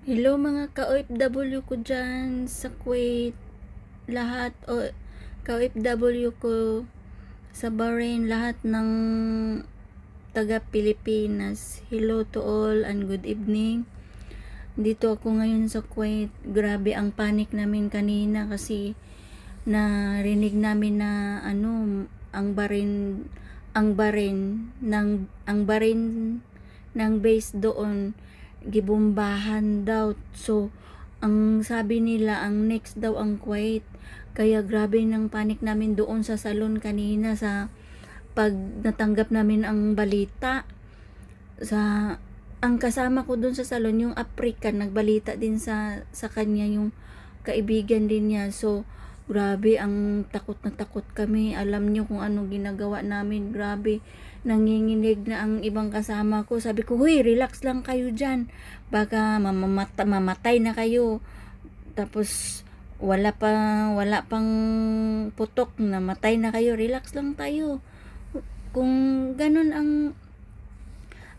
Hello mga ka-OFW ko dyan sa Kuwait, lahat o ka-OFW ko sa Bahrain, lahat ng taga Pilipinas. Hello to all and good evening. Dito ako ngayon sa Kuwait. Grabe ang panic namin kanina kasi narinig namin na ang Bahrain ng base doon gibombahan daw. So ang sabi nila ang next daw ang Kuwait. Kaya grabe ng panic namin doon sa salon kanina sa pag natanggap namin ang balita. Sa ang kasama ko doon sa salon yung African, nagbalita din sa kanya yung kaibigan din niya. So grabe, ang takot na takot kami. Alam niyo kung ano ginagawa namin. Grabe, nanginginig na ang ibang kasama ko. Sabi ko, huy, relax lang kayo dyan. Baka mamatay na kayo. Tapos, wala pang putok, namatay na kayo. Relax lang tayo. Kung ganun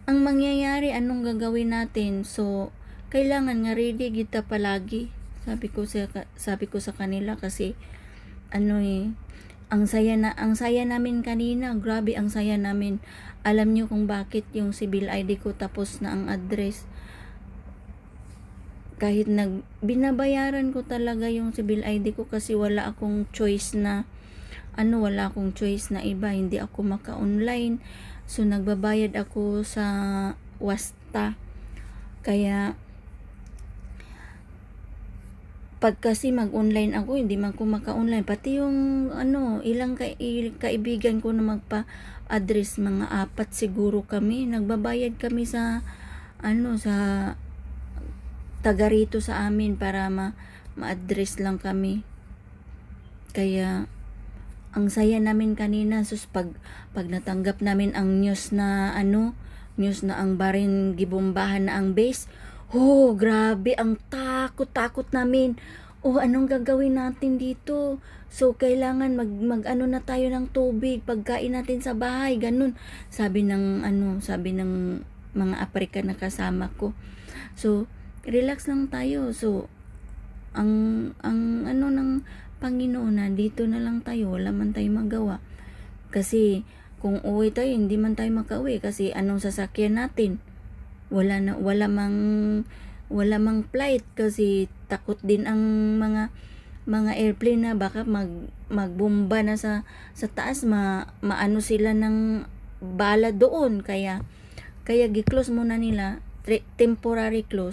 ang mangyayari, anong gagawin natin? So, kailangan nga ready kita palagi. Sabi ko sa kanila kasi ang saya namin kanina. Grabe, ang saya namin. Alam niyo kung bakit yung civil ID ko tapos na ang address. Kahit binabayaran ko talaga yung civil ID ko kasi wala akong choice na iba, hindi ako maka-online. So nagbabayad ako sa Wasta. Kaya pag kasi mag-online ako, hindi man ko maka-online. Pati yung ilang kaibigan ko na magpa-address, mga 4 siguro kami. Nagbabayad kami sa sa taga rito sa amin para ma-address lang kami. Kaya ang saya namin kanina. Sus, pag natanggap namin ang news na ang Bahrain gibombahan na ang base. Oh, grabe, ang takot namin. Oh, anong gagawin natin dito? So, kailangan na tayo ng tubig, pagkain natin sa bahay, ganun. Sabi ng mga African na kasama ko. So, relax lang tayo. So, ang ng Panginoon na dito na lang tayo, wala man tayo magawa. Kasi kung uwi tayo, hindi man tayo makauwi kasi anong sasakyan natin? Wala mang flight kasi takot din ang mga airplane na baka magbomba na sa taas, maano sila ng bala doon. Kaya gi-close muna nila, temporary close.